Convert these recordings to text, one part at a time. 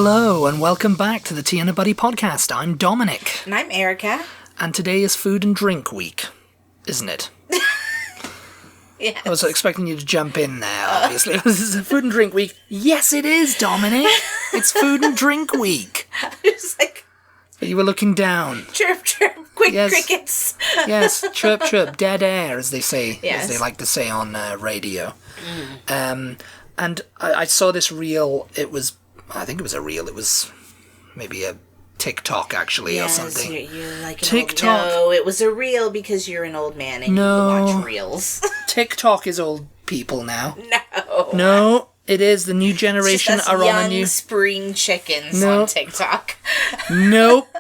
Hello and welcome back to the Tea and a Buddy podcast. I'm Dominic. And I'm Erica. And today is Food and Drink Week, isn't it? Yes. I was expecting you to jump in there, obviously. This is Food and Drink Week. Yes, it is, Dominic. It's Food and Drink Week. Just like... But you were looking down. Chirp, chirp, quick crickets. Yes, chirp, chirp, dead air, as they say, yes. as they like to say on radio. And I saw this reel. I think it was a reel. It was maybe a TikTok, actually, or something. You're like TikTok. No, it was a reel because you're an old man and you watch reels. TikTok is old people now. No, it is. The new generation it's just us are on a new... young spring chickens on TikTok. Nope.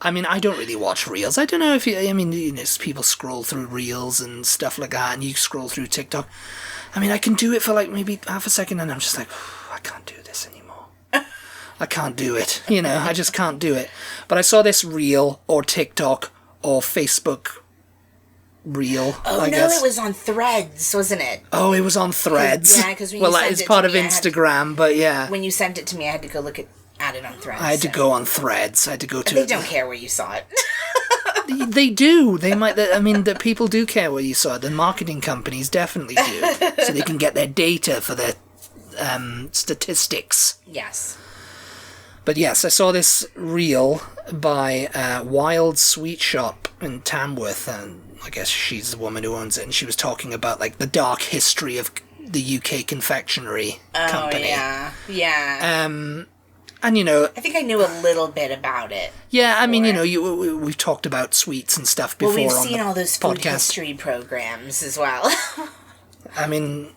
I mean, I don't really watch reels. I don't know if people scroll through reels and stuff like that, and you scroll through TikTok. I mean, I can do it for like maybe half a second, and I'm just like, I can't do this anymore. I can't do it. I just can't do it. But I saw this reel or TikTok or Facebook reel. Oh, guess. It was on Threads, wasn't it? Oh, it was on Threads. Yeah, because that is part of Instagram, but yeah. When you sent it to me, I had to go look at it on Threads. I had to go on Threads. I had to go to... They don't care where you saw it. They do. They might. I mean, the people do care where you saw it. The marketing companies definitely do, so they can get their data for their statistics. Yes. But yes, I saw this reel by Wild Sweet Shop in Tamworth, and I guess she's the woman who owns it, and she was talking about like the dark history of the UK confectionery company. Oh, yeah. And I think I knew a little bit about it. Yeah, I mean, we've talked about sweets and stuff before. Well, we've on seen the all those food podcast. history programs as well. I mean,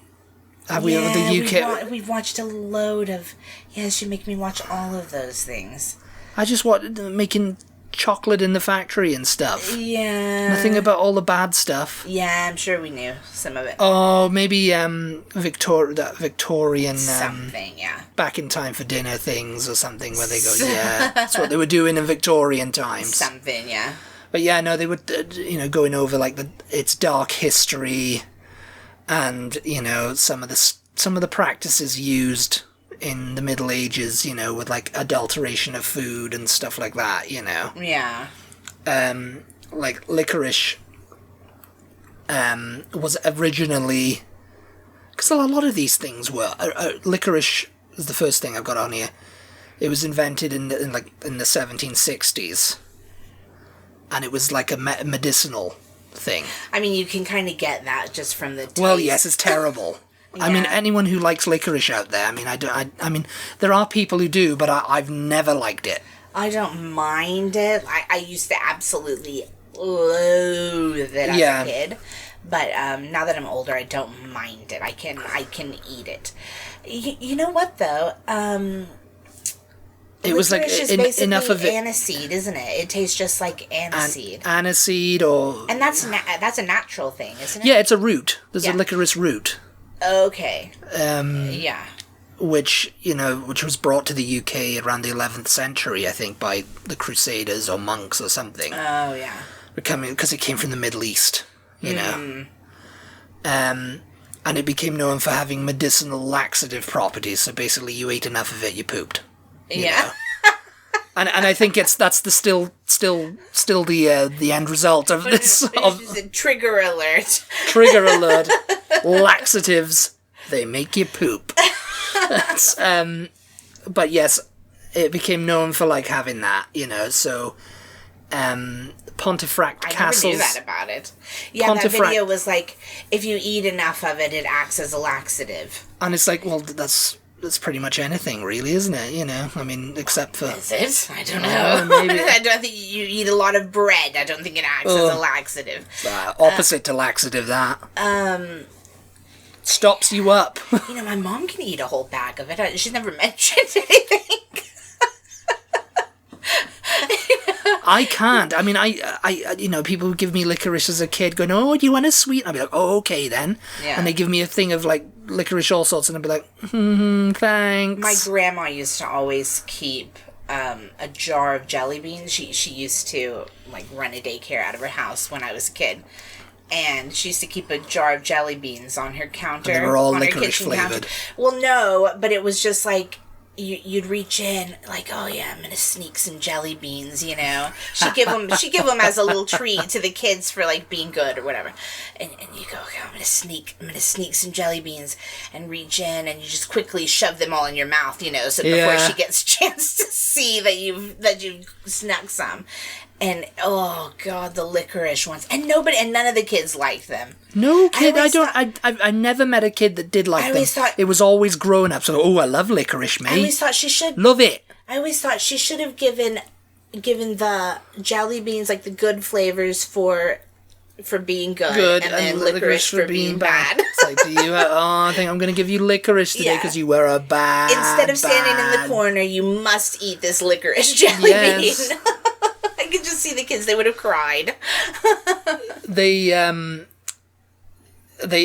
have we over the UK? We've watched a load of... Yes, you make me watch all of those things. I just want making chocolate in the factory and stuff. Yeah. Nothing about all the bad stuff. Yeah, I'm sure we knew some of it. Oh, maybe Victorian... something, yeah. Back in time for dinner things or something where they go, yeah, that's what they were doing in Victorian times. Something, yeah. But yeah, no, they were, going over like its dark history and, some of the practices used in the Middle Ages, with like adulteration of food and stuff like that, Yeah. Like licorice was originally... Because a lot of these things were... licorice is the first thing I've got on here. It was invented in the 1760s. And it was like a medicinal thing. I mean, you can kind of get that just from the taste. Well, yes, it's terrible. Yeah. I mean, anyone who likes licorice out there, I mean, there are people who do, but I've never liked it. I don't mind it. I used to absolutely loathe it as a kid. But now that I'm older, I don't mind it. I can eat it. You know what, though? It was like enough of it. Aniseed, isn't it? It tastes just like aniseed. Aniseed, or... And that's a natural thing, isn't it? Yeah, it's a root. There's a licorice root. Okay. Yeah. Which was brought to the UK around the 11th century, I think, by the Crusaders or monks or something. Oh, yeah. Because it came from the Middle East, and it became known for having medicinal laxative properties. So basically, you ate enough of it, you pooped. You know? And I think that's the still the end result of this. Trigger alert. Trigger alert. Laxatives, they make you poop. But yes, it became known for like having that, So, Pontefract castles. I never knew that about it. Yeah, that video was like, if you eat enough of it, it acts as a laxative. And it's like, well, that's pretty much anything, really, isn't it? I mean, except for... Is it? I don't know. Maybe. I don't think you eat a lot of bread. I don't think it acts as a laxative. Opposite to laxative, that. Stops you up. My mom can eat a whole bag of it. She's never mentioned anything. I can't. I mean, I people would give me licorice as a kid going, oh, do you want a sweet? And I'd be like, oh, okay then. Yeah. And they give me a thing of like licorice all sorts, and I'd be like, thanks. My grandma used to always keep a jar of jelly beans. She used to like run a daycare out of her house when I was a kid. And she used to keep a jar of jelly beans on her counter. And they were all licorice flavored. Well, no, but it was just like, you'd reach in like, oh yeah, I'm gonna sneak some jelly beans, you know. She'd give them as a little treat to the kids for like being good or whatever. And you go, okay, I'm gonna sneak some jelly beans, and reach in and you just quickly shove them all in your mouth, you know, so before she gets a chance to see that you've snuck some. And oh god, the licorice ones, and none of the kids liked them. No kid, I never met a kid that did like them. It was always grown up. So, I love licorice, mate. I always thought she should love it. I always thought she should have given the jelly beans like the good flavors for being good, and then licorice for being bad. It's like, I think I'm going to give you licorice today because you were a bad. Instead of standing in the corner, you must eat this licorice jelly bean. I could just see the kids; they would have cried. They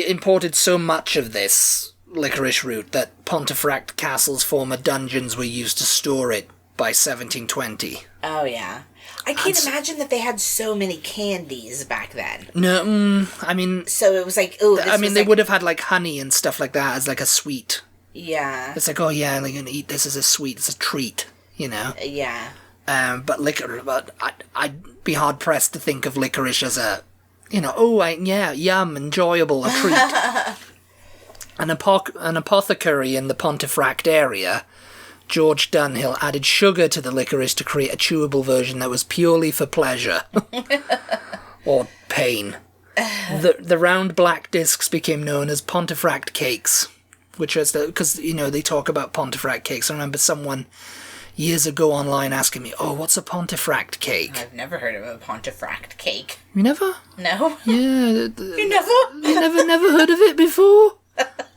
imported so much of this licorice root that Pontefract Castle's former dungeons were used to store it by 1720. Oh yeah. I can't imagine that they had so many candies back then. No, I mean... So it was like, they would have had, like, honey and stuff like that as, like, a sweet. Yeah. It's like, oh, yeah, I'm going to eat this as a sweet. It's a treat, you know? Yeah. But I'd be hard-pressed to think of licorice as a, yum, enjoyable, a treat. An apothecary in the Pontefract area... George Dunhill added sugar to the licorice to create a chewable version that was purely for pleasure. Or pain. The round black discs became known as Pontefract cakes, which is because, they talk about Pontefract cakes. I remember someone years ago online asking me, what's a Pontefract cake? I've never heard of a Pontefract cake. You never? No. Yeah. You never? You never heard of it before?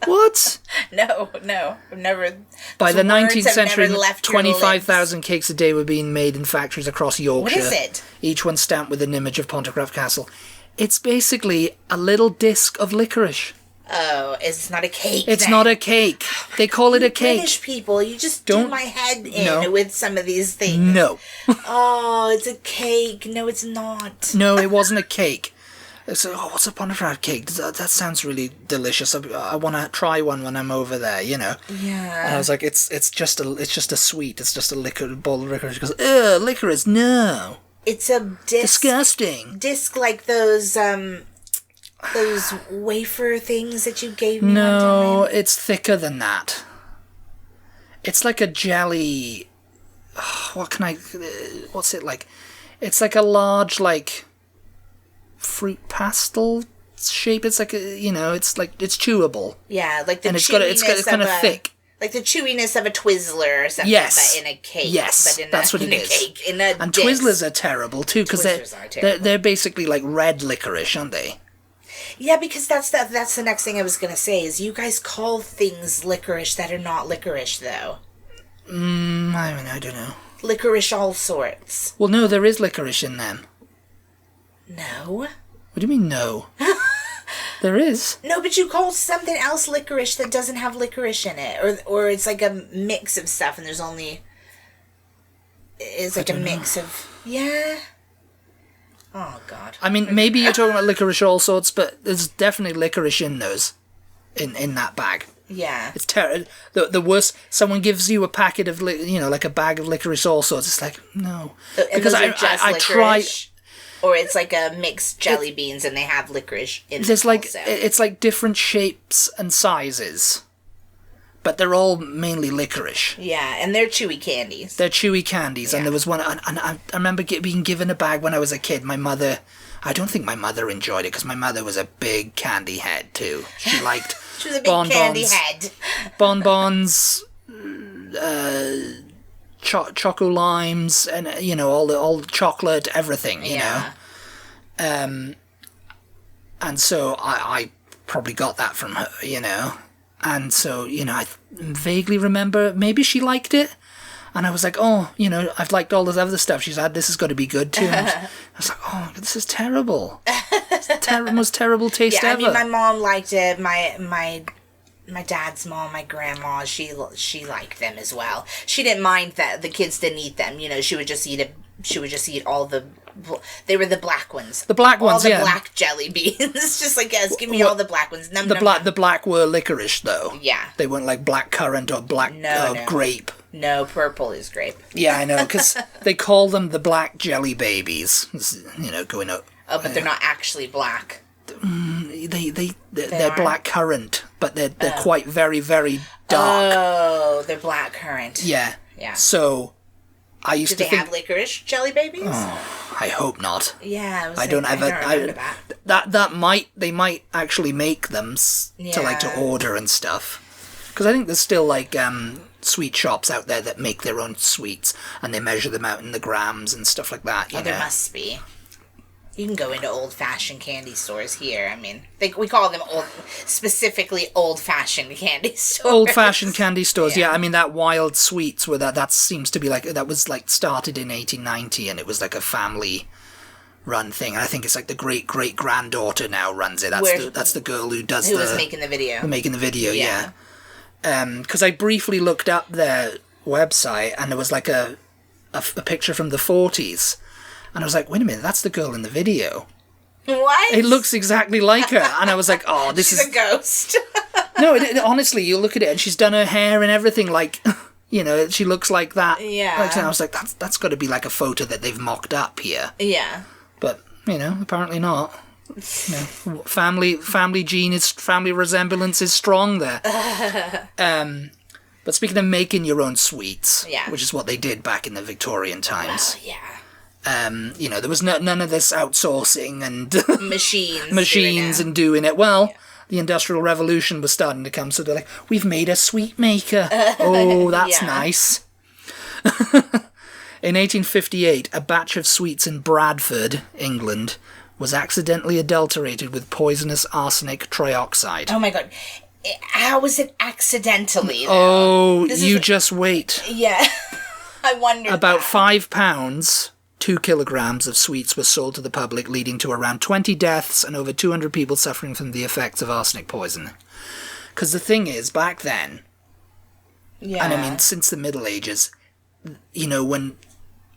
What? No, I've never. By the 19th century, 25,000 cakes a day were being made in factories across Yorkshire. What is it? Each one stamped with an image of Pontefract Castle. It's basically a little disc of licorice. Oh, it's not a cake. It's not a cake. They call it a cake. British people, you just do my head in with some of these things. No. Oh, it's a cake. No, it's not. No, it wasn't a cake. So, what's a Pontefract cake? That sounds really delicious. I want to try one when I'm over there, Yeah. And I was like, it's just a sweet. It's just a bowl of licorice. She goes, ugh, licorice, no. It's a disc. Disgusting. Disc like those wafer things that you gave me No, one time. it's thicker than that. It's like a jelly... what's it like? It's like a large, fruit pastel shape. It's like it's chewable. Yeah, like the it's kind of thick. Like the chewiness of a Twizzler or something, but in a cake. Yes, but that's what it is. Cake, and disc. Twizzlers are terrible too because they're basically like red licorice, aren't they? Yeah, because that's the next thing I was gonna say is you guys call things licorice that are not licorice though. I don't know. Licorice all sorts. Well, no, there is licorice in them. No. What do you mean, no? There is. No, but you call something else licorice that doesn't have licorice in it. Or it's like a mix of stuff and there's only... It's like a mix of... Yeah. Oh, God. I mean, maybe you're talking about licorice all sorts, but there's definitely licorice in those. In that bag. Yeah. It's terrible. The worst... Someone gives you a packet of, like a bag of licorice all sorts. It's like, no. Because I try... Or it's like a mixed jelly beans and they have licorice in it. It's like different shapes and sizes. But they're all mainly licorice. Yeah, and they're chewy candies. And there was one... And I remember being given a bag when I was a kid. My mother... I don't think my mother enjoyed it because my mother was a big candy head too. She liked... She was a big candy head. Bonbons... Choco limes and all the chocolate, everything, you know. And so I probably got that from her, and so I vaguely remember maybe she liked it, and I was like, I've liked all this other stuff she's had, this has got to be good too. And I was like, oh, this is terrible. It's the most terrible taste ever. I mean, my mom liked it. My dad's mom, my grandma, she liked them as well. She didn't mind that the kids didn't eat them. She would just eat she would just eat all the... They were the black ones. The black ones, all the black jelly beans. Just like, yes, give me all the black ones. The black were licorice, though. Yeah. They weren't like black currant or black grape. No, purple is grape. Yeah, I know, because they call them the black jelly babies. You know, going up. Oh, but they're not actually black. They're black currant, but they're quite very, very dark. Oh, they're black currant. Yeah. Yeah. So, I used to think... Do they have licorice jelly babies? Oh, I hope not. Yeah, I don't have they might actually make them to order and stuff. Because I think there's still like sweet shops out there that make their own sweets and they measure them out in the grams and stuff like that. You know? There must be. You can go into old-fashioned candy stores here. I mean, we call them specifically old-fashioned candy stores. Old-fashioned candy stores, yeah. I mean, that Wild Sweets, where that seems to be like, that was like started in 1890, and it was like a family-run thing. And I think it's like the great-great-granddaughter now runs it. That's the girl who does Who was making the video. Making the video, yeah. Because I briefly looked up their website, and there was like a picture from the 40s. And I was like, wait a minute, that's the girl in the video. What? It looks exactly like her. And I was like, oh, She's a ghost. No, honestly, you look at it and she's done her hair and everything like, you know, she looks like that. Yeah. Like, I was like, that's got to be like a photo that they've mocked up here. Yeah. But, you know, apparently not. You know, family resemblance is strong there. But speaking of making your own sweets, which is what they did back in the Victorian times. Well, yeah. You know, there was none of this outsourcing and machines and doing it. Well, the Industrial Revolution was starting to come, so they're like, we've made a sweet maker. Oh, that's nice. In 1858, a batch of sweets in Bradford, England, was accidentally adulterated with poisonous arsenic trioxide. Oh my god. How was it accidentally, though? Oh, just wait. Yeah. I wondered About £5... 2 kilograms of sweets were sold to the public, leading to around 20 deaths and over 200 people suffering from the effects of arsenic poisoning. Because the thing is, back then, and I mean, since the Middle Ages, you know, when,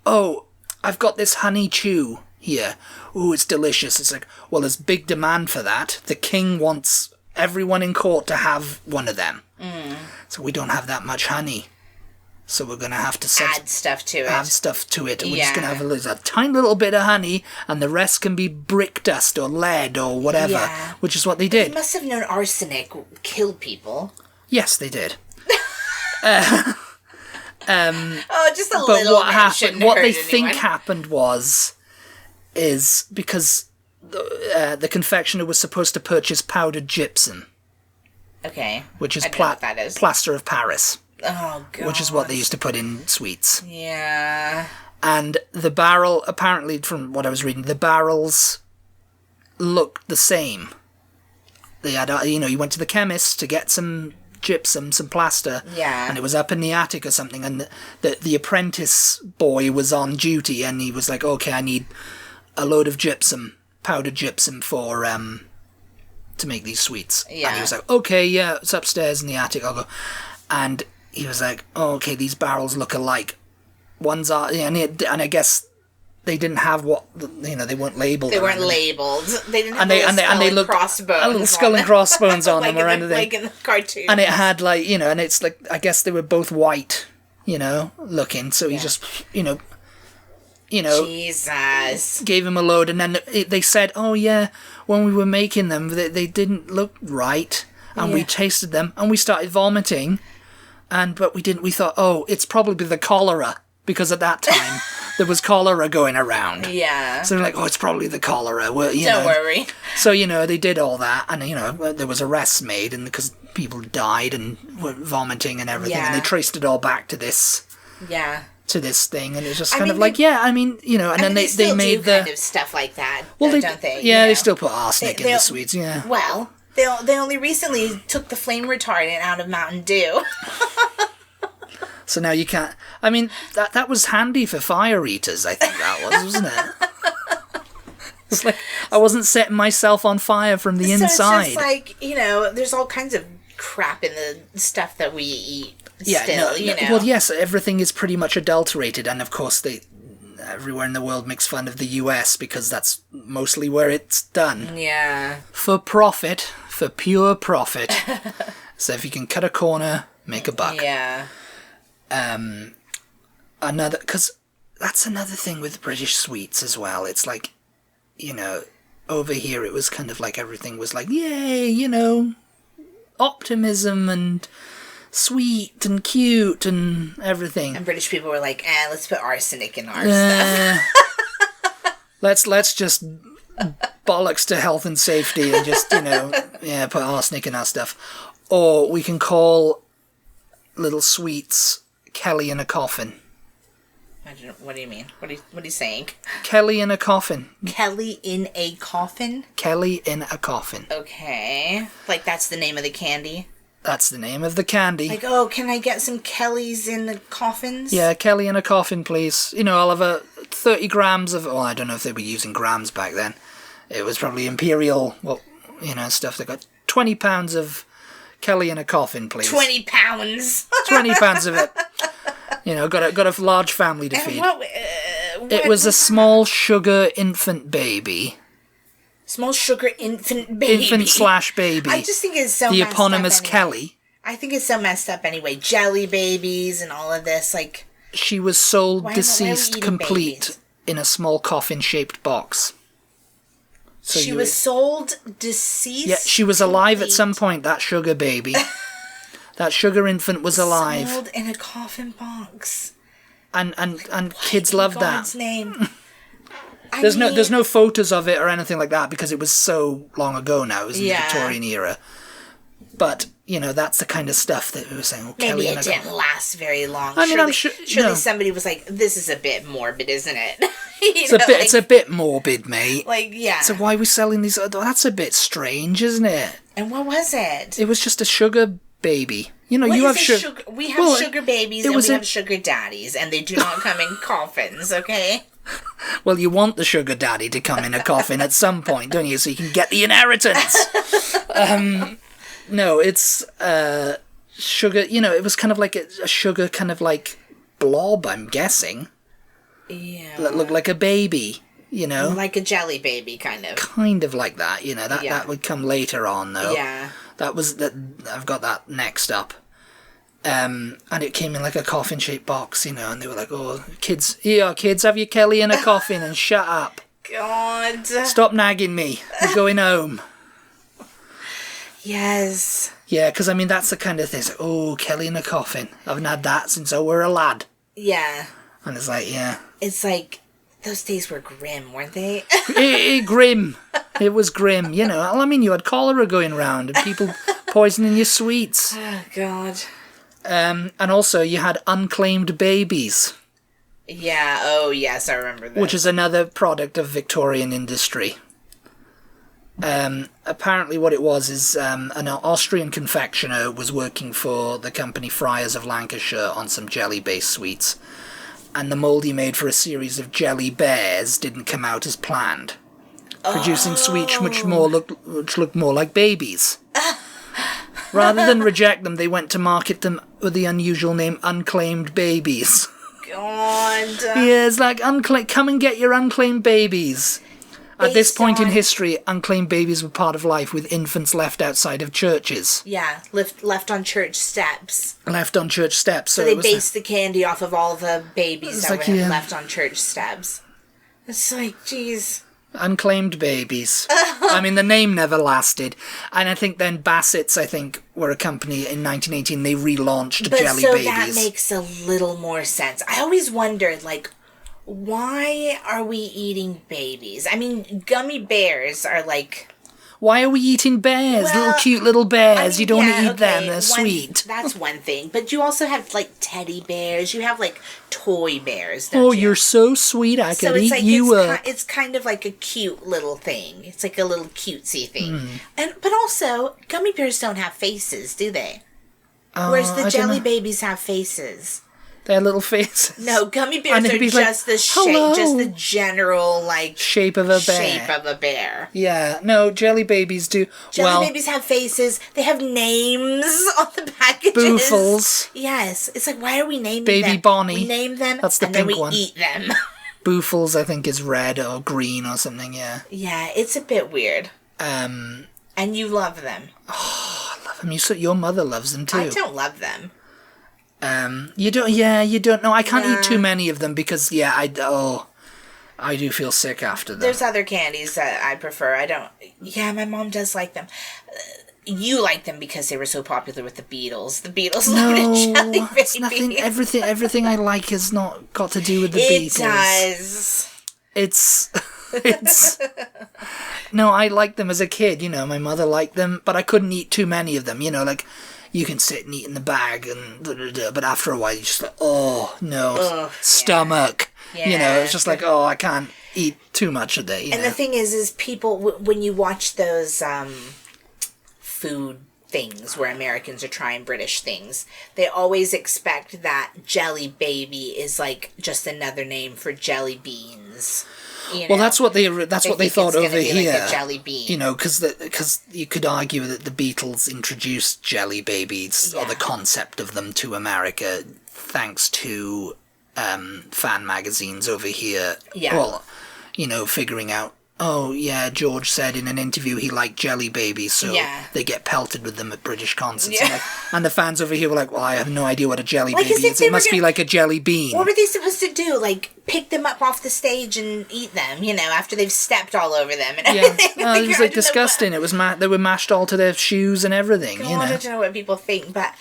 I've got this honey chew here. Ooh, it's delicious. It's like, well, there's big demand for that. The king wants everyone in court to have one of them. So we don't have that much honey. So we're going to have to add stuff to it. We're just going to have a tiny little bit of honey, and the rest can be brick dust or lead or whatever, which is what they did. They must have known arsenic killed people. Yes, they did. Just a little. But what they think happened is because the confectioner was supposed to purchase powdered gypsum. Okay. Which is, what that is. Plaster of Paris. Oh, God. Which is what they used to put in sweets. Yeah. And the barrel, apparently from what I was reading, the barrels looked the same. They had, you went to the chemist to get some gypsum, some plaster. Yeah. And it was up in the attic or something. And the apprentice boy was on duty and he was like, okay, I need a load of gypsum, powdered gypsum for, to make these sweets. Yeah. And he was like, okay, yeah, it's upstairs in the attic, I'll go. And he was like, oh, okay, these barrels look alike. One's are, and I guess they didn't have they weren't labelled. They weren't labelled. They didn't have a little skull and crossbones on them or anything. Like in the cartoons. And it had and it's like, I guess they were both white, looking. So he just, Jesus. Gave him a load. And then they said, oh yeah, when we were making them, they didn't look right. And we tasted them and we started vomiting. But we thought, oh, it's probably the cholera. Because at that time, there was cholera going around. Yeah. So they're like, oh, it's probably the cholera. Well, Don't worry. So, they did all that. And, there was arrests made and because people died and were vomiting and everything. Yeah. And they traced it all back to this. Yeah. To this thing. And it was just and then they made the... kind of stuff like that, well, don't they? Yeah, they still put arsenic in the sweets, yeah. Well... They only recently took the flame retardant out of Mountain Dew. So now you can't... I mean, that was handy for fire eaters, I think that was, wasn't it? It's like, I wasn't setting myself on fire from the inside. It's just like, there's all kinds of crap in the stuff that we eat still, Well, yes, everything is pretty much adulterated, and of course everywhere in the world makes fun of the US because that's mostly where it's done. Yeah. For profit, for pure profit. So if you can cut a corner, make a buck. Yeah. Because that's another thing with British sweets as well. It's like, over here it was kind of like everything was like, yay, optimism and sweet and cute and everything. And British people were like, let's put arsenic in our stuff. let's just bollocks to health and safety and just, put arsenic in our stuff. Or we can call little sweets Kelly in a coffin. What do you mean? What are you saying? Kelly in a coffin. Kelly in a coffin? Kelly in a coffin. Okay. Like that's the name of the candy? That's the name of the candy. Like, can I get some Kellys in the coffins? Yeah, Kelly in a coffin, please. I'll have 30 grams of... Well, I don't know if they were using grams back then. It was probably imperial, stuff. They got 20 pounds of Kelly in a coffin, please. 20 pounds? 20 pounds of it. Got a large family to feed. It was a small sugar infant baby. Small sugar infant baby. Infant/baby. I just think it's so the messed eponymous up anyway. Kelly. I think it's so messed up anyway. Jelly babies and all of this, like... She was sold why deceased eating complete babies? In a small coffin-shaped box. So she was sold deceased? Yeah, she was alive at some point, that sugar baby. That sugar infant was alive. Sold in a coffin box. And kids loved that. God's name. There's no photos of it or anything like that because it was so long ago now. It was in the Victorian era. But, that's the kind of stuff that we were saying. Maybe it didn't last very long. I mean, surely somebody was like, this is a bit morbid, isn't it? It's a bit morbid, mate. Like, yeah. So why are we selling these? That's a bit strange, isn't it? And what was it? It was just a sugar baby. You have sugar. We have sugar babies and we have sugar daddies, and they do not come in coffins, okay? Well, you want the sugar daddy to come in a coffin at some point, don't you? So you can get the inheritance. No, it's sugar. It was kind of like a sugar kind of like blob, I'm guessing. Yeah. That looked like a baby, Like a jelly baby, kind of. Kind of like that, That would come later on, though. Yeah. I've got that next up. And it came in like a coffin-shaped box, and they were like, oh, kids, have your Kelly in a coffin and shut up. God. Stop nagging me. We're going home. Yes. Yeah, because, that's the kind of thing. It's like, Kelly in a coffin. I haven't had that since I were a lad. Yeah. And it's like, yeah. It's like, those days were grim, weren't they? Grim. It was grim, you had cholera going around and people poisoning your sweets. Oh, God. And also you had Unclaimed Babies. Yeah, oh, yes, I remember that. Which is another product of Victorian industry. Apparently what it was is an Austrian confectioner was working for the company Friars of Lancashire on some jelly-based sweets. And the mould he made for a series of jelly bears didn't come out as planned. Producing sweets which looked more like babies. Rather than reject them, they went to market them with the unusual name Unclaimed Babies. God. Yeah, it's like, come and get your unclaimed babies. At this point in history, unclaimed babies were part of life with infants left outside of churches. Yeah, left on church steps. Left on church steps. So they based the candy off of all the babies that were left on church steps. It's like, geez. Unclaimed babies. The name never lasted. And I think then Bassett's, were a company in 1918. They relaunched Jelly Babies. That makes a little more sense. I always wondered, why are we eating babies? Gummy bears are like... Why are we eating bears? Little cute little bears. You don't eat them. They're sweet. That's one thing. But you also have, teddy bears. You have, toy bears, don't you? You're so sweet. I could eat you up. It's kind of like a cute little thing. It's like a little cutesy thing. But also, gummy bears don't have faces, do they? Whereas the jelly babies have faces. Their little faces. No, gummy bears are just the shape, just the general, shape of a bear. Yeah, no, jelly babies do. Jelly babies have faces. They have names on the packages. Boofles. Yes. It's like, why are we naming them? Baby Bonnie. We name them, That's the and pink then we one. eat them. Boofles, I think, is red or green or something, yeah. Yeah, it's a bit weird. And you love them. Oh, I love them. Your mother loves them, too. I don't love them. You don't. No, I can't eat too many of them because, I do feel sick after them. There's other candies that I prefer. My mom does like them. You like them because they were so popular with the Beatles. The Beatles loaded Jelly Baby. It's nothing. Everything I like has not got to do with the Beatles. It does. It's. No, I liked them as a kid. My mother liked them, but I couldn't eat too many of them. Like, you can sit and eat in the bag, but after a while, you're just like, oh no, stomach. Yeah. It's just like, oh, I can't eat too much of that. And the thing is people when you watch those food things where Americans are trying British things, they always expect that Jelly Baby is like just another name for jelly beans. Well, that's what they thought over here. Like a jelly bean. Because you could argue that the Beatles introduced Jelly Babies or the concept of them to America thanks to fan magazines over here. Yeah. Well, figuring out. Oh, yeah, George said in an interview he liked Jelly Babies, so they get pelted with them at British concerts. Yeah. And the fans over here were like, well, I have no idea what a Jelly Baby is. It must be like a jelly bean. What were they supposed to do? Like, pick them up off the stage and eat them, after they've stepped all over them and everything? Yeah, it was, like, disgusting. It was they were mashed all to their shoes and everything, I don't know what people think, but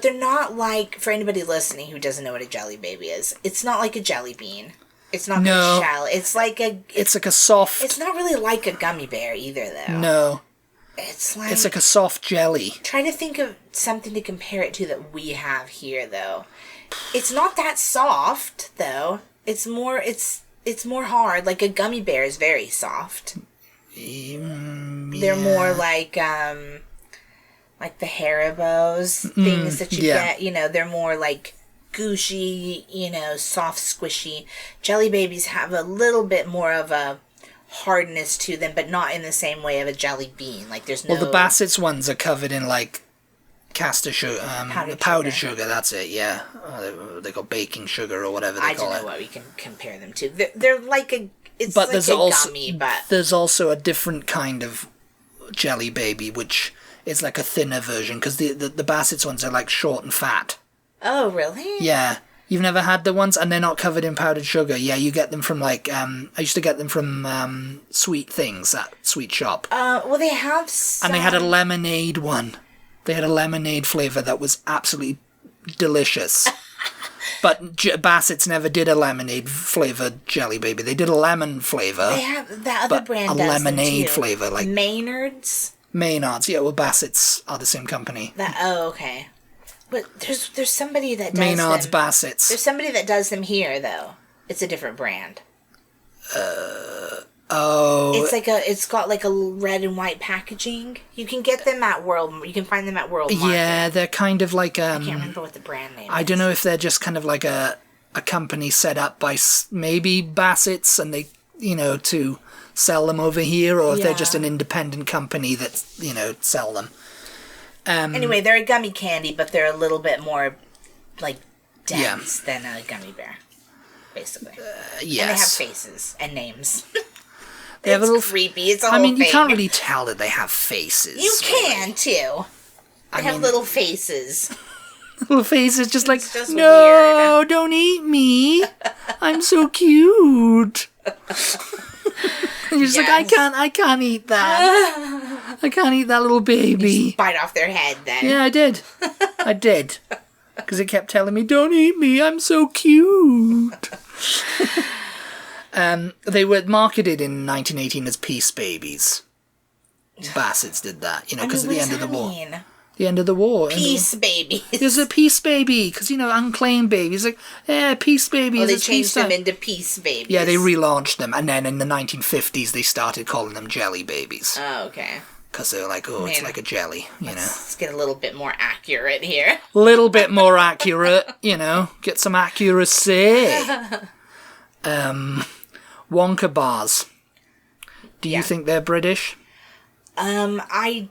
they're not like, for anybody listening who doesn't know what a Jelly Baby is, it's not like a jelly bean. It's not the shell. It's like a soft... It's not really like a gummy bear either, though. No. It's like a soft jelly. Try to think of something to compare it to that we have here, though. It's not that soft, though. It's more hard. Like a gummy bear is very soft. Yeah. They're more like the Haribos, things that you get. They're more like gushy, soft, squishy. Jelly Babies have a little bit more of a hardness to them, but not in the same way of a jelly bean. Like there's no. Well, the Bassett's ones are covered in like caster sugar, powdered sugar. That's it. Yeah, they got baking sugar or whatever they call it. I don't know what we can compare them to. They're like a. It's but like there's a also gummy, but there's also a different kind of Jelly Baby, which is like a thinner version because the Bassett's ones are like short and fat. Oh, really? Yeah. You've never had the ones, and they're not covered in powdered sugar. Yeah, you get them from like I used to get them from Sweet Things, that sweet shop. Well, they have some. And they had a lemonade one. They had a lemonade flavour that was absolutely delicious. But Bassett's never did a lemonade flavoured Jelly Baby. They did a lemon flavour. They have that other brand. A lemonade flavour, like Maynard's. Yeah. Well, Bassett's are the same company. Okay. But there's somebody that does Maynard's them. Bassett's. There's somebody that does them here though. It's a different brand. It's got like a red and white packaging. You can get them at You can find them at World Market. Yeah, they're kind of like I can't remember what the brand name is. I don't know if they're just kind of like a company set up by maybe Bassett's and they to sell them over here, or if they're just an independent company that sell them. Anyway, they're a gummy candy, but they're a little bit more, like, dense than a gummy bear, basically. Yes. And they have faces and names. They have a little creepy. It's a whole thing. You can't really tell that they have faces. You can, too. They have little faces. Little faces, just like, just no, weird. Don't eat me. I'm so cute. And you're just like, I can't eat that. I can't eat that little baby. You just bite off their head then. Yeah, I did. Because it kept telling me, don't eat me, I'm so cute. They were marketed in 1918 as Peace Babies. Bassett's did that, because at the end of the war. The end of the war. Peace Babies. There's a Peace Baby, because, Unclaimed Baby. It's like, Peace Baby. They changed them into Peace Babies. Yeah, they relaunched them, and then in the 1950s they started calling them Jelly Babies. Oh, okay. Because they were like, it's like a jelly, Let's get a little bit more accurate here. A little bit more accurate, get some accuracy. Wonka bars. Do you think they're British? I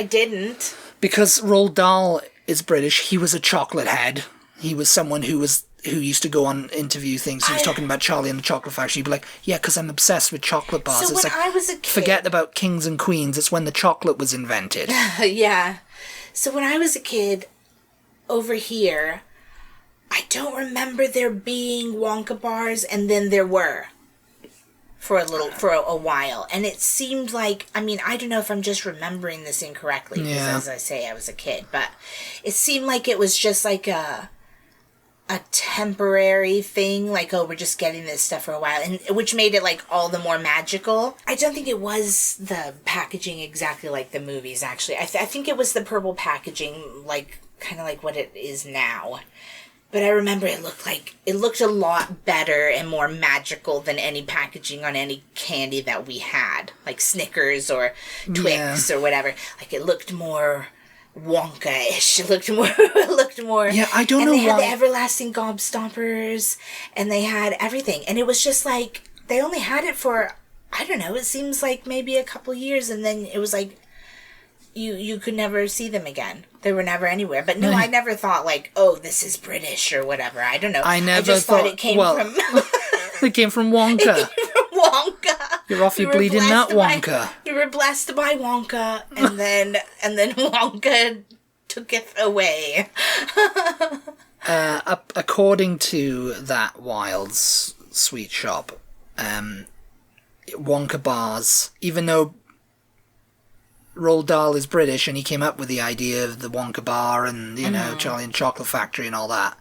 didn't. Because Roald Dahl is British. He was a chocolate head. He was someone who was who used to go on interview things, he was talking about Charlie and the Chocolate Factory. He'd be like, yeah, because I'm obsessed with chocolate bars. So it's when like, I was a kid... Forget about kings and queens. It's when the chocolate was invented. Yeah. So when I was a kid, over here, I don't remember there being Wonka bars, and then there were. For a while. And it seemed like, I mean, I don't know if I'm just remembering this incorrectly, because as I say, I was a kid, but it seemed like it was just like a temporary thing, like, oh, we're just getting this stuff for a while, and which made it like all the more magical. I don't think it was the packaging exactly like the movies, actually. I think it was the purple packaging, like kind of like what it is now. But I remember it looked a lot better and more magical than any packaging on any candy that we had, like Snickers or Twix or whatever. Like, it looked more Wonka-ish. It looked more. Yeah, I don't know why. And they had the everlasting gobstoppers, and they had everything. And it was just like, they only had it for, I don't know, it seems like maybe a couple years, and then it was like, you could never see them again. They were never anywhere. But no, I never thought like, oh, this is British or whatever. I don't know. I never thought it came from... It came from Wonka. It came from Wonka. You're off your bleeding nut, Wonka. You were blessed by Wonka, and then Wonka took it away. According to that Wilds sweet shop, Wonka bars, even though Roald Dahl is British and he came up with the idea of the Wonka bar and, you know, Charlie and the Chocolate Factory and all that,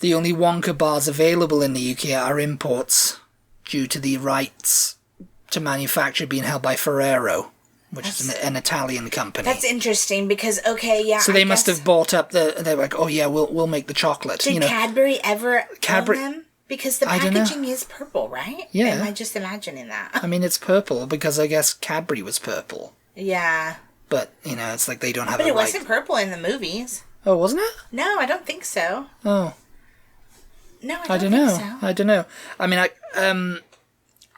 the only Wonka bars available in the UK are imports due to the rights to manufacture being held by Ferrero, which is an Italian company. That's interesting because, so they must have bought up they're like, oh yeah, we'll make the chocolate. Did Cadbury ever own them? Because the packaging is purple, right? Yeah. Am I just imagining that? I mean, it's purple because I guess Cadbury was purple. Yeah. But, you know, it's like they don't have But it wasn't purple in the movies. Oh, wasn't it? No, I don't think so. Oh. No, I don't think so. I don't know. I mean,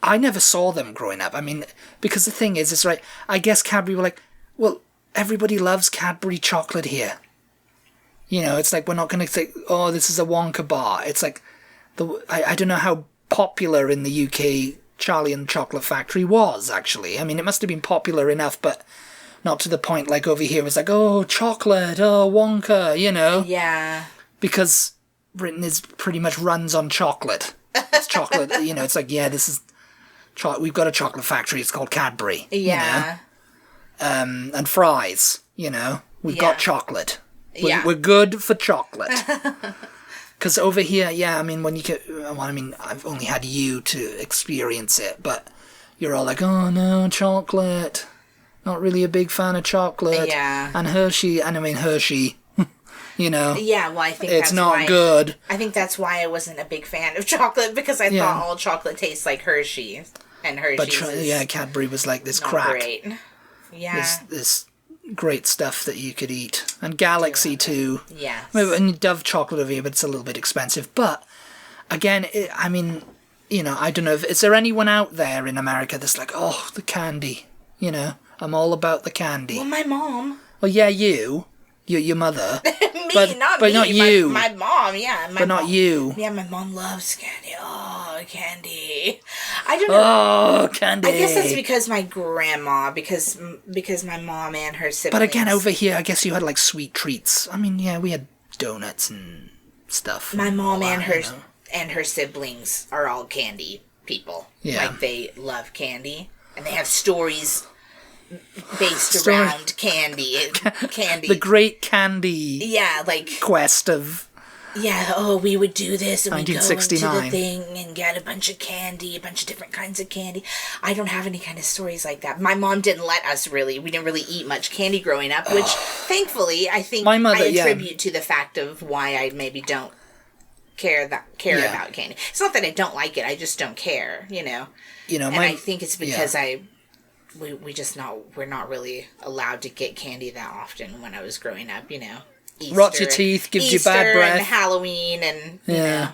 I never saw them growing up. I mean, because the thing is, it's right, I guess Cadbury were like, well, everybody loves Cadbury chocolate here. You know, it's like, we're not going to say, oh, this is a Wonka bar. It's like, I don't know how popular in the UK Charlie and the Chocolate Factory was, actually. I mean, it must have been popular enough, but not to the point like over here. It was like, oh, chocolate, oh, Wonka, you know? Yeah. Because Britain is pretty much runs on chocolate. It's chocolate, you know, it's like, yeah, this is... we've got a chocolate factory, it's called Cadbury. Yeah. You know? And fries, you know? We've got chocolate. We're good for chocolate. Because over here, I mean, when you get... Well, I mean, I've only had you to experience it, but you're all like, oh, no, chocolate. Not really a big fan of chocolate. Yeah. And Hershey, you know. Yeah, well, I think it's not good. I think that's why I wasn't a big fan of chocolate, because I thought all chocolate tastes like Hershey's. And Hershey's But, Cadbury was like this crack. Great. Yeah. This great stuff that you could eat. And Galaxy too. Yes. And Dove chocolate over here, but it's a little bit expensive. But again, I mean, you know, I don't know. Is there anyone out there in America that's like, oh, the candy? You know, I'm all about the candy. Well, my mom. Well, yeah, your mother. But not you. My mom, yeah. But not you. Yeah, my mom loves candy. Oh, candy. I don't know. Oh, candy. I guess that's because my grandma, because my mom and her siblings. But again, over here, I guess you had like sweet treats. I mean, yeah, we had donuts and stuff. My mom and her siblings are all candy people. Yeah. Like, they love candy. And they have stories based around candy. The great candy. Yeah, like quest of. Yeah, oh, we would do this and we'd go into 1969. the thing and get a bunch of candy, a bunch of different kinds of candy. I don't have any kind of stories like that. My mom didn't let us we didn't really eat much candy growing up, which thankfully I think my mother, I attribute to the fact of why I maybe don't care about candy. It's not that I don't like it, I just don't care, you know. And I think it's because we're not really allowed to get candy that often when I was growing up, you know. Easter, rots your teeth, gives you bad breath. And Halloween and, you know.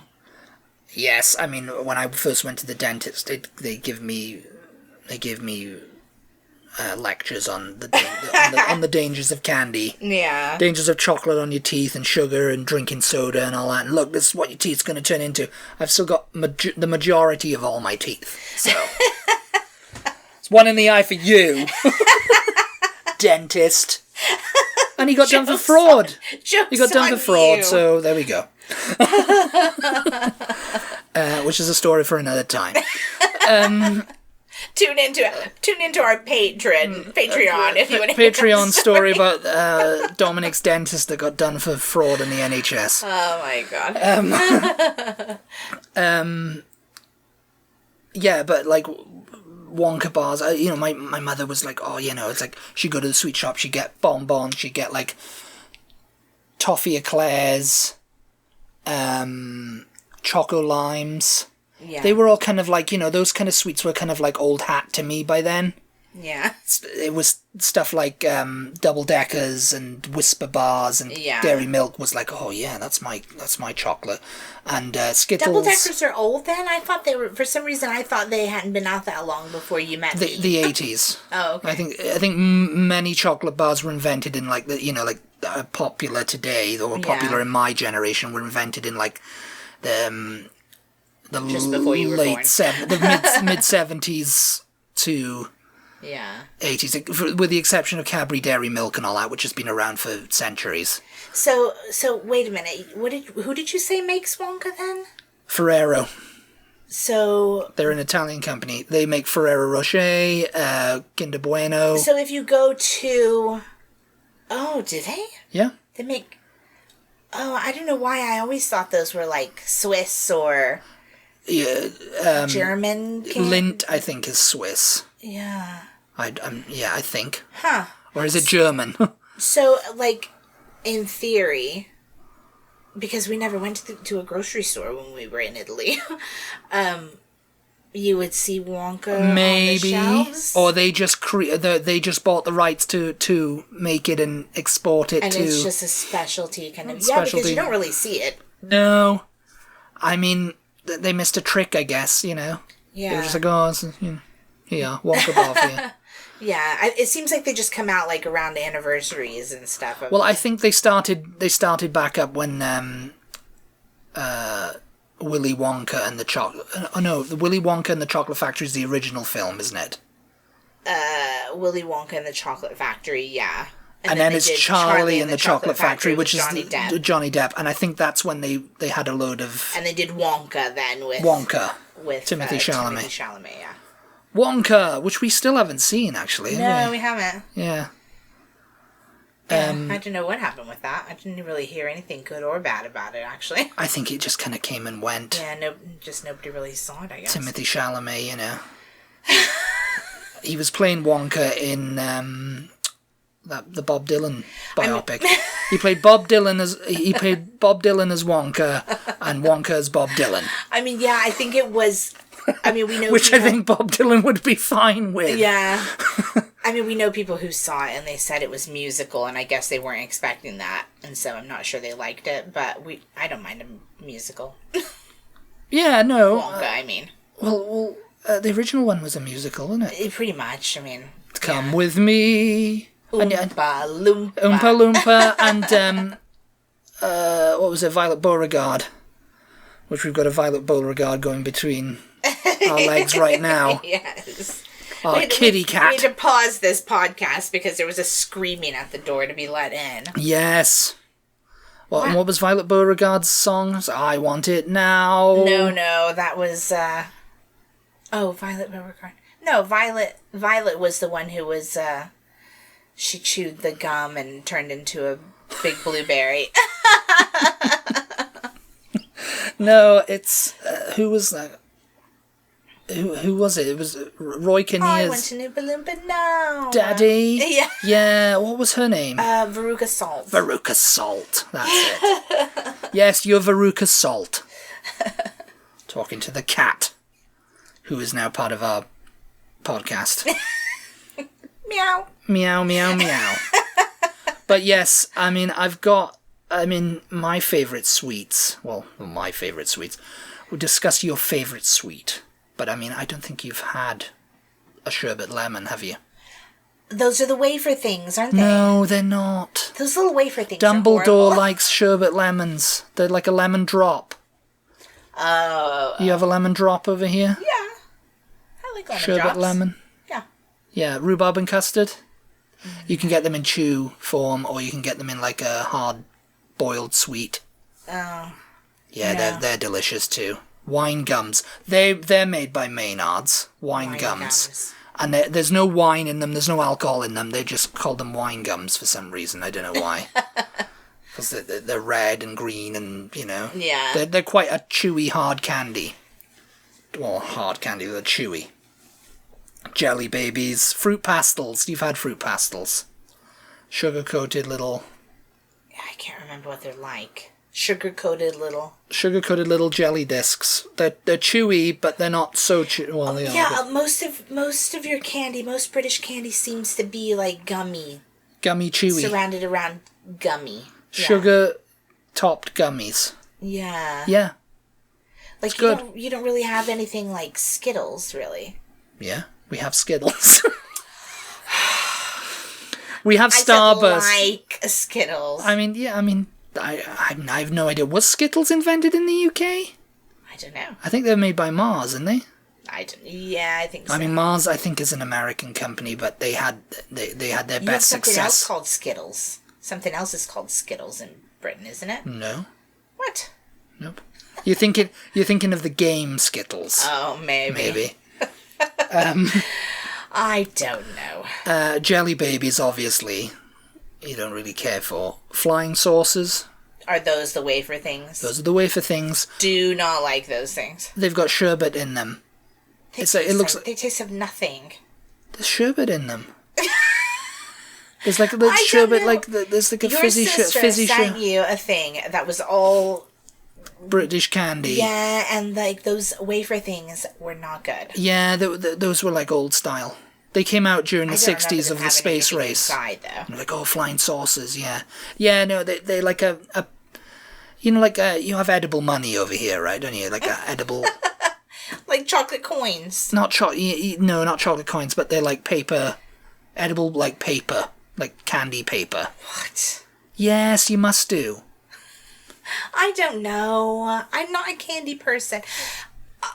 Yes, I mean, when I first went to the dentist, they gave me lectures on on the dangers of candy. Yeah. Dangers of chocolate on your teeth and sugar and drinking soda and all that. And look, this is what your teeth's going to turn into. I've still got the majority of all my teeth. So it's one in the eye for you, dentist. And he got done for fraud. He got done for fraud, so there we go. Which is a story for another time. Tune into our Patreon if you want to hear Patreon story about Dominic's dentist that got done for fraud in the NHS. Oh my god. Yeah, but like Wonka bars, my mother was like, oh, it's like she'd go to the sweet shop, she'd get bonbons, she'd get like toffee eclairs, choco limes. Yeah. They were all kind of like, those kind of sweets were kind of like old hat to me by then. Yeah. It was stuff like double deckers and Whisper bars, and Dairy Milk was like, oh yeah, that's my chocolate. And Skittles. Double deckers are old then? I thought they were, for some reason I thought they hadn't been out that long before you met me. The 80s. Oh, okay. I think many chocolate bars were invented in like popular today, or popular in my generation, were invented in like the just before you were born. The mid 70s to 80s, with the exception of Cadbury Dairy Milk and all that, which has been around for centuries. So wait a minute. Who did you say makes Wonka then? Ferrero. So they're an Italian company. They make Ferrero Rocher, Kinder Bueno. So if you go to, do they? Yeah. They make. Oh, I don't know why I always thought those were like Swiss or. Yeah, German. Lindt, I think, is Swiss. Yeah. I think. Huh. Or is it German? So, like, in theory, because we never went to a grocery store when we were in Italy, you would see Wonka maybe, on the shelves. Or they just they just bought the rights to make it and export it, and to. And it's just a specialty kind of. Specialty. Yeah, because you don't really see it. No, I mean. They missed a trick, I guess, Yeah. They were just like, here, Wonka bar for you. Yeah, it seems like they just come out, like, around anniversaries and stuff. Well, I think they started back up when, Willy Wonka and the Chocolate... Oh, no, the Willy Wonka and the Chocolate Factory is the original film, isn't it? Willy Wonka and the Chocolate Factory, yeah. And then it's Charlie and the Chocolate Factory, which is Johnny Depp. And I think that's when they had a load of... And they did Wonka then with... With Timothy Chalamet. Timothy Chalamet, yeah. Wonka, which we still haven't seen, actually. No, we haven't. Yeah. I don't know what happened with that. I didn't really hear anything good or bad about it, actually. I think it just kind of came and went. Yeah, nobody really saw it, I guess. Timothy Chalamet, He was playing Wonka in the Bob Dylan biopic. He played Bob Dylan as Wonka, and Wonka as Bob Dylan. I mean, yeah, I think it was. I mean, we know which I think Bob Dylan would be fine with. Yeah. I mean, we know people who saw it and they said it was musical, and I guess they weren't expecting that, and so I'm not sure they liked it. But I don't mind a musical. Yeah, no. Wonka, I mean. Well, the original one was a musical, wasn't it? Pretty much. I mean. Come with me. Oompa Loompa. Oompa Loompa and, what was it, Violet Beauregard. Which we've got a Violet Beauregard going between our legs right now. Yes. Our kitty cat. We need to pause this podcast because there was a screaming at the door to be let in. Yes. What was Violet Beauregard's song? I Want It Now. No, that was, Violet Beauregard. No, Violet was the one who was, she chewed the gum and turned into a big blueberry. No, it's... who was that? Who was it? It was Roy Kinnear's... I went to Oompa Loompa now. Daddy? Yeah. Yeah, what was her name? Veruca Salt. Veruca Salt, that's it. Yes, you're Veruca Salt. Talking to the cat, who is now part of our podcast. Meow. Meow, meow, meow. But yes, I mean, my favourite sweets, well, my favourite sweets, we'll discuss your favourite sweet. But I mean, I don't think you've had a sherbet lemon, have you? Those are the wafer things, aren't they? No, they're not. Those little wafer things Dumbledore likes sherbet lemons. They're like a lemon drop. Oh. You have a lemon drop over here? Yeah. I like lemon sherbet drops. lemon. Yeah. Yeah, rhubarb and custard. You can get them in chew form, or you can get them in like a hard boiled sweet. Oh. Yeah, they're delicious too. Wine gums. They're made by Maynard's. Wine gums. And there's no wine in them, there's no alcohol in them, they just call them wine gums for some reason, I don't know why. Because they're red and green and, you know. Yeah. They're quite a chewy, hard candy. Well, hard candy, they're chewy. Jelly babies, fruit pastels, you've had fruit pastels. Sugar-coated little... I can't remember what they're like. Sugar-coated little jelly discs. They're chewy, but they're not so chewy. Well, they are. Most of your candy, most British candy seems to be like gummy. Gummy chewy. Surrounded around gummy. Sugar-topped gummies. Yeah. Yeah. Like you don't really have anything like Skittles, really. Yeah, we have Skittles. We have Starburst. I like Skittles. I have no idea. Was Skittles invented in the UK? I don't know. I think they're made by Mars, aren't they? I think so. I mean, Mars, I think, is an American company, but they had their best success. Something else called Skittles. Something else is called Skittles in Britain, isn't it? No. What? Nope. You're thinking of the game Skittles. Oh, maybe. I don't know. Jelly babies, obviously, you don't really care for. Flying saucers. Are those the wafer things? Those are the wafer things. Do not like those things. They've got sherbet in them. They taste of nothing. There's sherbet in them. There's like the sherbet, there's like a fizzy sherbet. Your sister sent you a thing that was all British candy. Yeah, and like those wafer things were not good. Yeah, those were like old style. They came out during the 60s of the space race. Inside, though. Like, flying saucers, yeah. Yeah, no, they like a you know, like you have edible money over here, right? Don't you? Like a edible... like chocolate coins. Not chocolate coins, but they're like paper, edible like paper, like candy paper. What? Yes, you must do. I don't know. I'm not a candy person.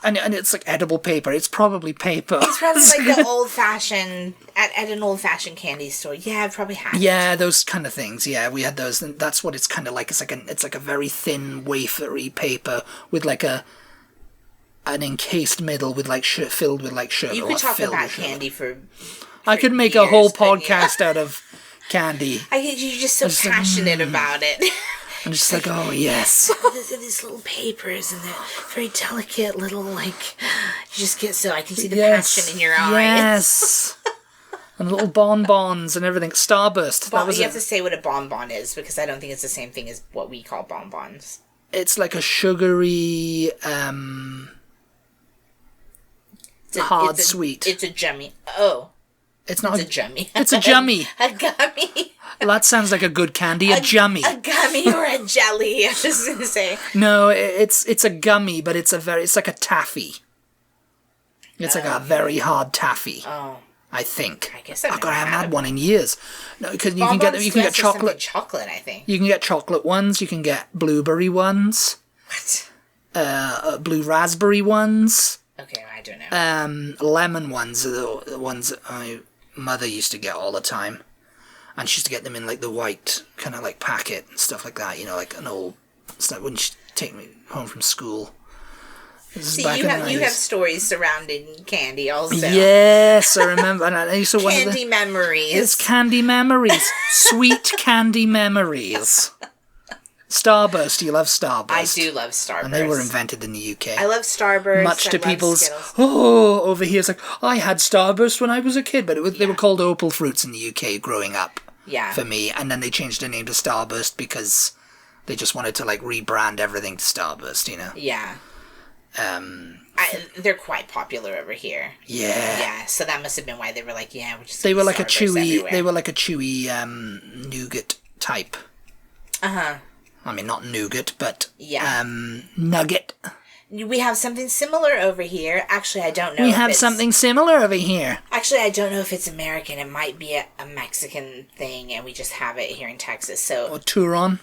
And it's like edible paper. It's probably paper. It's probably like the old-fashioned, at an old-fashioned candy store. Yeah, I've probably had it. Yeah, those kind of things. Yeah, we had those. And that's what it's kind of like. It's like a very thin, wafery paper with like an encased middle with like filled with like sugar. You could talk about candy for I could make a whole podcast out of candy. You're just so passionate about it. I'm just like, oh, yes. These little papers and they're very delicate little, like, you just get I can see the passion in your eyes. Yes. And little bonbons and everything. Starburst. You have to say what a bonbon is, because I don't think it's the same thing as what we call bonbons. It's like a sugary, hard sweet. It's a jummy. Oh. It's not a jummy. It's a jummy. A gummy. Well, that sounds like a good candy. A jummy. A gummy or a jelly, I was just going to say. No, it's a gummy, but it's like a taffy. It's like a very hard taffy. Oh. I think. I guess I haven't had one in years. No, because you can get chocolate. Chocolate, I think. You can get chocolate ones. You can get blueberry ones. What? Blue raspberry ones. Okay, I don't know. Lemon ones are the ones that my mother used to get all the time. And she used to get them in like the white kind of like packet and stuff like that, you know, like an old... It's like when she'd take me home from school. See, you have stories surrounding candy also. Yes, I remember. And I used to candy memories. It's candy memories. Sweet candy memories. Starburst, you love Starburst. I do love Starburst. And they were invented in the UK. I love Starburst. Much to people's, over here it's like, I had Starburst when I was a kid, but they were called Opal Fruits in the UK growing up. Yeah. For me, and then they changed their name to Starburst because they just wanted to like rebrand everything to Starburst, you know? Yeah. They're quite popular over here. Yeah. Yeah, so that must have been why they were like, we're just They were like everywhere. They were like a chewy nougat type. Uh-huh. I mean, not nougat, but yeah. nugget. We have something similar over here. Actually, I don't know. We have something similar over here. Actually, I don't know if it's American. It might be a Mexican thing, and we just have it here in Texas. So, or Turon.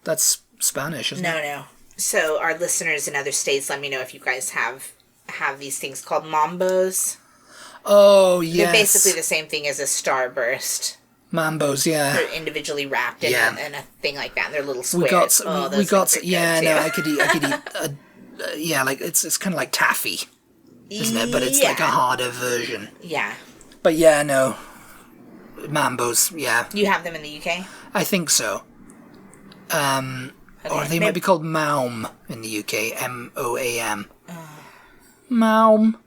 That's Spanish, isn't it? No. So, our listeners in other states, let me know if you guys have these things called mambos. Oh, yes. They're basically the same thing as a starburst. Mambos, yeah. They're individually wrapped in a thing like that. And they're little squares. I could eat like it's kind of like taffy, isn't it? But it's like a harder version. Yeah. But yeah, no. Mambos, yeah. You have them in the UK? I think so. Or they might be called Maum in the UK. M-O-A-M. Maum.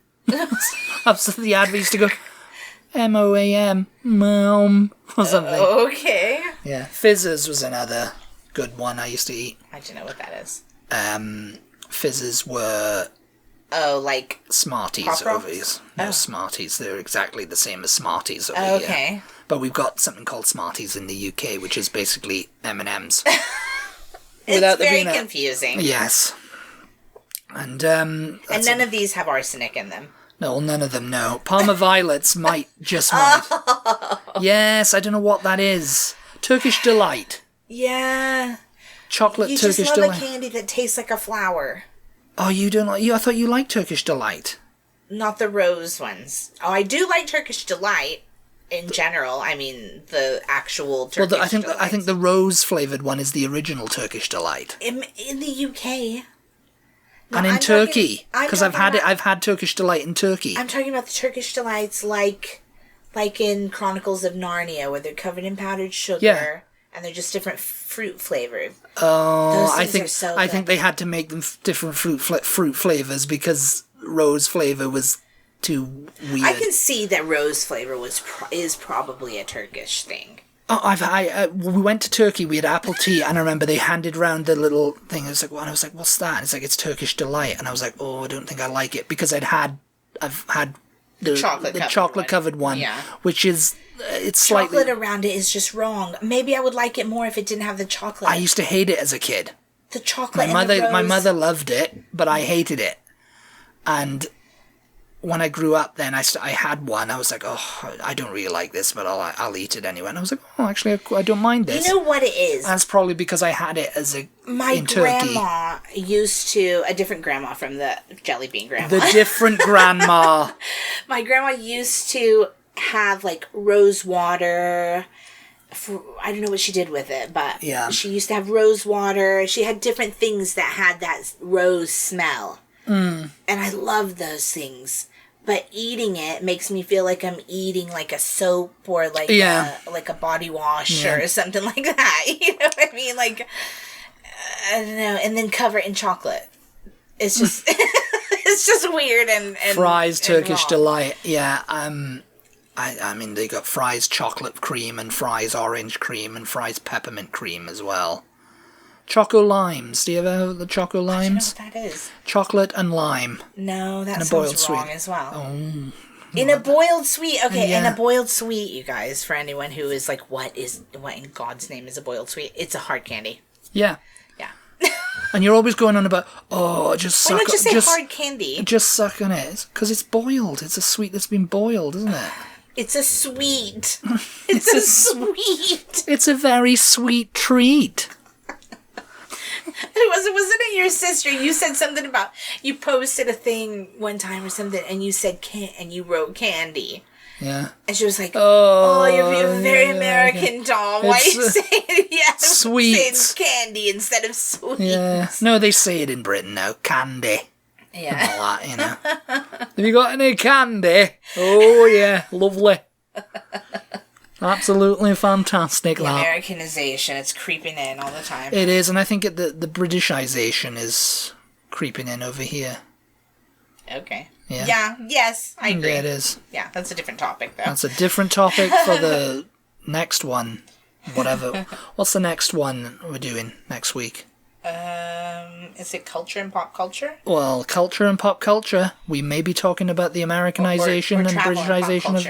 That's the ad we used to go, M-O-A-M, Maum, or something. Okay. Yeah. Fizzes was another good one I used to eat. I don't know what that is. Fizzes were... Oh, like... Smarties over here. No, Smarties. They're exactly the same as Smarties over here. Okay. But we've got something called Smarties in the UK, which is basically M&M's. It's very confusing. Yes. And none of these have arsenic in them. No, none of them, no. Parma Violets might. Yes, I don't know what that is. Turkish Delight. Yeah. Chocolate you Turkish just Delight. love a candy that tastes like a flower. Oh, you don't like... I thought you liked Turkish Delight. Not the rose ones. Oh, I do like Turkish Delight in general. I mean, the actual Turkish Delight. I think the rose-flavoured one is the original Turkish Delight. In the UK... No, and in Turkey, because I've had Turkish Delight in Turkey. I'm talking about the Turkish Delights like in Chronicles of Narnia, where they're covered in powdered sugar, and they're just different fruit flavored. Oh, I think they had to make them different fruit flavors because rose flavor was too weird. I can see that rose flavor is probably a Turkish thing. Oh, we went to Turkey, we had apple tea, and I remember they handed round the little thing. I was like, what's that? And it's like, it's Turkish Delight. And I was like, oh, I don't think I like it, because I've had the chocolate covered one, which is, it's slightly... Chocolate around it is just wrong. Maybe I would like it more if it didn't have the chocolate. I used to hate it as a kid. The chocolate My mother loved it, but I hated it. And... when I grew up, then I had one. I was like, oh, I don't really like this, but I'll eat it anyway. And I was like, oh, actually, I don't mind this. You know what it is? That's probably because I had it in Turkey. Grandma used to... A different grandma from the jelly bean grandma. The different grandma. My grandma used to have, like, rose water... I don't know what she did with it, but she used to have rose water. She had different things that had that rose smell. And I love those things. But eating it makes me feel like I'm eating like a soap or like a body wash or something like that. You know what I mean? Like, I don't know. And then cover it in chocolate. It's just it's just weird and Fry's Turkish wrong. Delight. Yeah. I mean, they got Fry's chocolate cream and Fry's orange cream and Fry's peppermint cream as well. Choco Limes. Do you ever have the Choco Limes? I don't know what that is. Chocolate and lime. No, that sounds wrong as well. Oh. In a boiled sweet. Okay, in a boiled sweet, you guys, for anyone who is like, what in God's name is a boiled sweet? It's a hard candy. Yeah. Yeah. And you're always going on about, just suck on it. Why don't you say hard candy? Just suck on it. Because it's boiled. It's a sweet that's been boiled, isn't it? It's a sweet. It's a sweet. It's a very sweet treat. Wasn't it your sister? You said something about, you posted a thing one time or something, and you said and you wrote candy. Yeah. And she was like, you're very American, Tom. Why are you saying sweets? Candy instead of sweets. Yeah. No, they say it in Britain now. Candy. Yeah. And all that, you know. Have you got any candy? Oh, yeah. Lovely. Absolutely fantastic. The Americanization, it's creeping in all the time. It is, and I think the Britishization is creeping in over here. Okay. Yeah. Yes, I agree. Yeah, it is. Yeah, that's a different topic, though. That's a different topic for the next one. Whatever. What's the next one we're doing next week? Is it culture and pop culture? Well, culture and pop culture. We may be talking about the Americanization and Britishization of...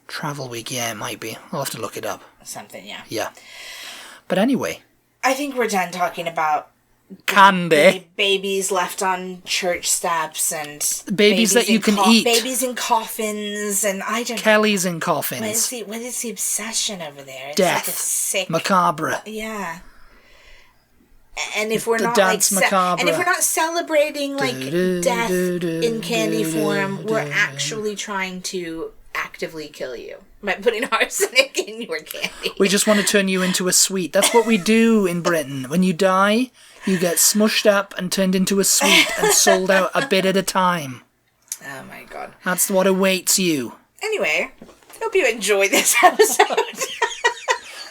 Travel week, yeah, it might be. I'll have to look it up. Something, yeah. Yeah. But anyway. I think we're done talking about candy. Babies left on church steps and... Babies that you can eat. Babies in coffins and I don't know. Kelly's in coffins. What is the obsession over there? It's Death. like a sick... Macabre. Yeah. And if we're not dance like macabre. and if we're not celebrating like death in candy form, we're actually trying to actively kill you by putting arsenic in your candy. We just want to turn you into a sweet. That's what we do in Britain. When you die, you get smushed up and turned into a sweet and sold out a bit at a time. Oh my god. That's what awaits you. Anyway, hope you enjoy this episode.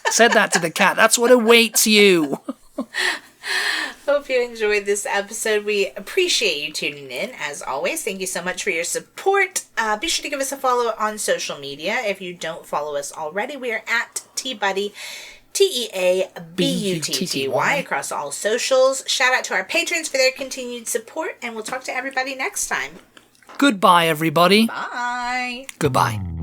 Said that to the cat. That's what awaits you. Hope you enjoyed this episode. We appreciate you tuning in, as always. Thank you so much for your support. Be sure to give us a follow on social media. If you don't follow us already, we are at TButty, TEABUTTY, across all socials. Shout out to our patrons for their continued support, and we'll talk to everybody next time. Goodbye, everybody. Bye. Goodbye.